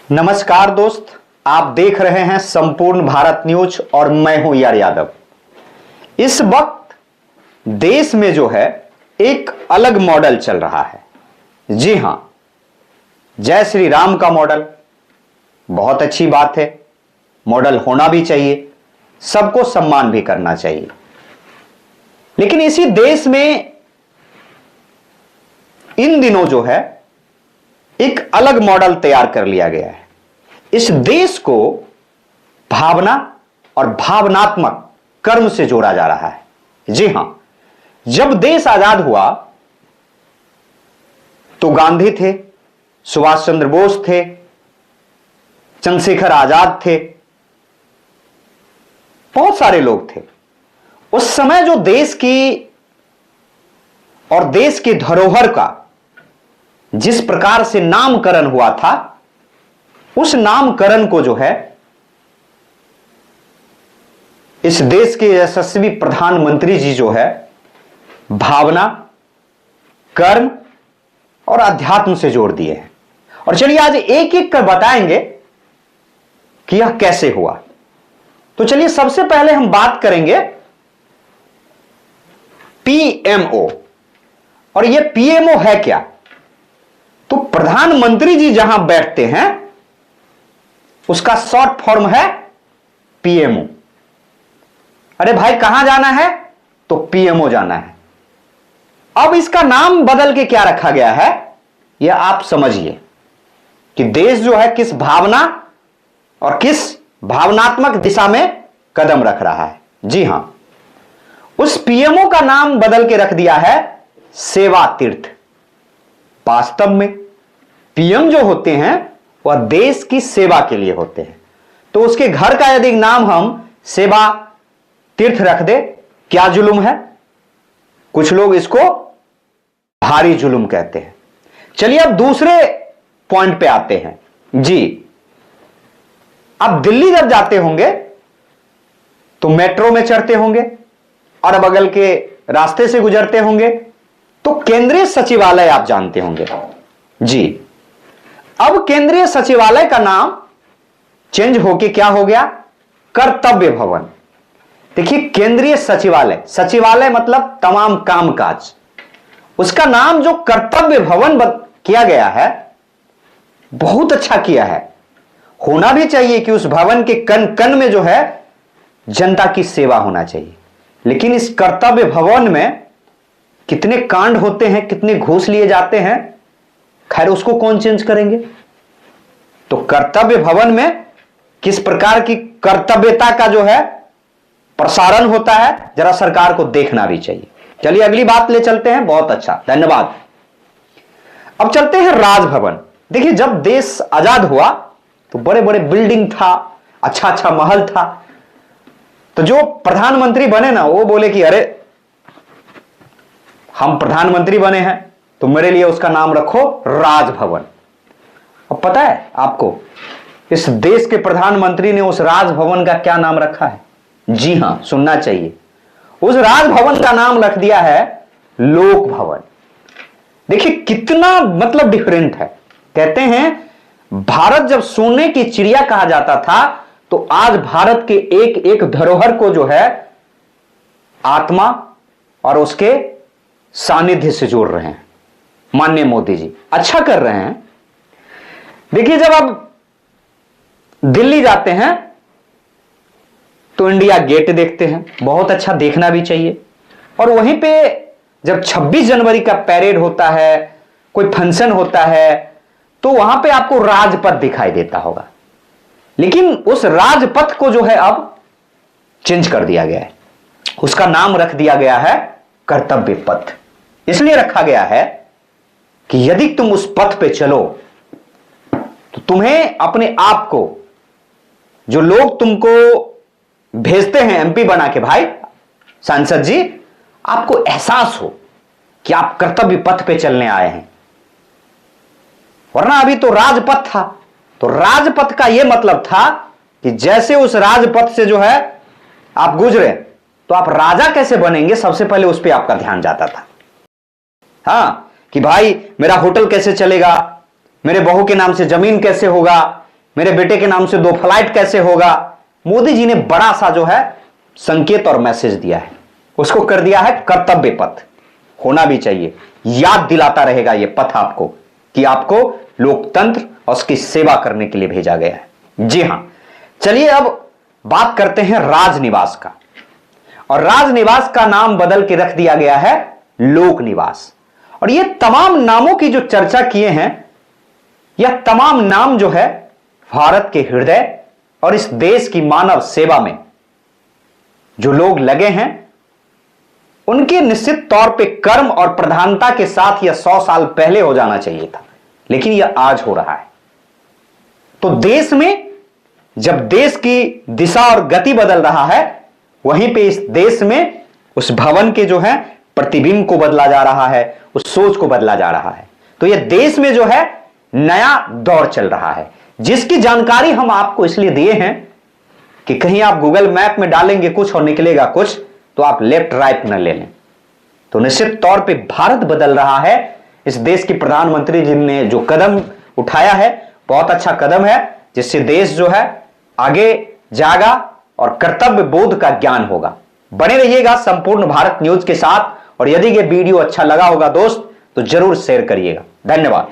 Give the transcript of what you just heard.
नमस्कार दोस्त, आप देख रहे हैं संपूर्ण भारत न्यूज और मैं हूं यार यादव। इस वक्त देश में जो है एक अलग मॉडल चल रहा है। जी हां, जय श्री राम का मॉडल बहुत अच्छी बात है, मॉडल होना भी चाहिए, सबको सम्मान भी करना चाहिए। लेकिन इसी देश में इन दिनों जो है एक अलग मॉडल तैयार कर लिया गया है। इस देश को भावना और भावनात्मक कर्म से जोड़ा जा रहा है। जी हां, जब देश आजाद हुआ तो गांधी थे, सुभाष चंद्र बोस थे, चंद्रशेखर आजाद थे, बहुत सारे लोग थे। उस समय जो देश की और देश की धरोहर का जिस प्रकार से नामकरण हुआ था, उस नामकरण को जो है इस देश के यशस्वी प्रधानमंत्री जी जो है भावना, कर्म और अध्यात्म से जोड़ दिए हैं। और चलिए आज एक एक कर बताएंगे कि यह कैसे हुआ। तो चलिए सबसे पहले हम बात करेंगे पीएमओ। और यह पीएमओ है क्या? तो प्रधानमंत्री जी जहां बैठते हैं उसका शॉर्ट फॉर्म है पीएमओ। अरे भाई कहां जाना है? तो पीएमओ जाना है। अब इसका नाम बदल के क्या रखा गया है, यह आप समझिए कि देश जो है किस भावना और किस भावनात्मक दिशा में कदम रख रहा है। जी हां, उस पीएमओ का नाम बदल के रख दिया है सेवा तीर्थ। वास्तव में पीएम जो होते हैं वह देश की सेवा के लिए होते हैं। तो उसके घर का यदि नाम हम सेवा तीर्थ रख दे, क्या जुल्म है? कुछ लोग इसको भारी जुल्म कहते हैं। चलिए अब दूसरे पॉइंट पे आते हैं। जी, अब दिल्ली जब जाते होंगे तो मेट्रो में चढ़ते होंगे और बगल के रास्ते से गुजरते होंगे तो केंद्रीय सचिवालय आप जानते होंगे। जी, अब केंद्रीय सचिवालय का नाम चेंज होके क्या हो गया? कर्तव्य भवन। देखिए, केंद्रीय सचिवालय, सचिवालय मतलब तमाम कामकाज, उसका नाम जो कर्तव्य भवन किया गया है, बहुत अच्छा किया है। होना भी चाहिए कि उस भवन के कण कण में जो है जनता की सेवा होना चाहिए। लेकिन इस कर्तव्य भवन में कितने कांड होते हैं, कितने घूस लिए जाते हैं, खैर उसको कौन चेंज करेंगे। तो कर्तव्य भवन में किस प्रकार की कर्तव्यता का जो है प्रसारण होता है, जरा सरकार को देखना भी चाहिए। चलिए अगली बात ले चलते हैं। बहुत अच्छा, धन्यवाद। अब चलते हैं राजभवन। देखिए, जब देश आजाद हुआ तो बड़े बड़े बिल्डिंग था, अच्छा अच्छा महल था। तो जो प्रधानमंत्री बने ना, वो बोले कि अरे हम प्रधानमंत्री बने हैं तो मेरे लिए उसका नाम रखो राजभवन। अब पता है आपको इस देश के प्रधानमंत्री ने उस राजभवन का क्या नाम रखा है? जी हां, सुनना चाहिए। उस राजभवन का नाम रख दिया है लोक भवन। देखिए कितना मतलब डिफरेंट है। कहते हैं भारत जब सोने की चिड़िया कहा जाता था, तो आज भारत के एक एक धरोहर को जो है आत्मा और उसके सानिध्य से जोड़ रहे हैं। माननीय मोदी जी अच्छा कर रहे हैं। देखिए, जब आप दिल्ली जाते हैं तो इंडिया गेट देखते हैं, बहुत अच्छा, देखना भी चाहिए। और वहीं पे जब 26 जनवरी का पैरेड होता है, कोई फंक्शन होता है, तो वहां पे आपको राजपथ दिखाई देता होगा। लेकिन उस राजपथ को जो है अब चेंज कर दिया गया है, उसका नाम रख दिया गया है कर्तव्य पथ। इसलिए रखा गया है कि यदि तुम उस पथ पे चलो तो तुम्हें अपने आप को, जो लोग तुमको भेजते हैं एमपी बना के, भाई सांसद जी, आपको एहसास हो कि आप कर्तव्य पथ पे चलने आए हैं। वरना अभी तो राजपथ था, तो राजपथ का यह मतलब था कि जैसे उस राजपथ से जो है आप गुजरे तो आप राजा कैसे बनेंगे, सबसे पहले उस पर आपका ध्यान जाता था। हाँ, कि भाई मेरा होटल कैसे चलेगा, मेरे बहू के नाम से जमीन कैसे होगा, मेरे बेटे के नाम से 2 फ्लाइट कैसे होगा। मोदी जी ने बड़ा सा जो है संकेत और मैसेज दिया है, उसको कर दिया है कर्तव्य पथ। होना भी चाहिए, याद दिलाता रहेगा यह पथ आपको कि आपको लोकतंत्र और उसकी सेवा करने के लिए भेजा गया है। जी हां, चलिए अब बात करते हैं राजनिवास का। और राजनिवास का नाम बदल के रख दिया गया है लोक निवास। और ये तमाम नामों की जो चर्चा किए हैं, यह तमाम नाम जो है भारत के हृदय और इस देश की मानव सेवा में जो लोग लगे हैं, उनके निश्चित तौर पे कर्म और प्रधानता के साथ यह 100 साल पहले हो जाना चाहिए था, लेकिन यह आज हो रहा है। तो देश में जब देश की दिशा और गति बदल रहा है, वहीं पे इस देश में उस भवन के जो है प्रतिबिंब को बदला जा रहा है, उस सोच को बदला जा रहा है। तो यह देश में जो है नया दौर चल रहा है, जिसकी जानकारी हम आपको इसलिए दिए हैं कि कहीं आप गूगल मैप में डालेंगे कुछ और निकलेगा कुछ, तो आप लेफ्ट राइट न ले लें। तो निश्चित तौर पे भारत बदल रहा है। इस देश के प्रधानमंत्री जी ने जो कदम उठाया है, बहुत अच्छा कदम है, जिससे देश जो है आगे जाएगा और कर्तव्य बोध का ज्ञान होगा। बने रहिएगा संपूर्ण भारत न्यूज के साथ। और यदि ये वीडियो अच्छा लगा होगा दोस्त, तो जरूर शेयर करिएगा। धन्यवाद।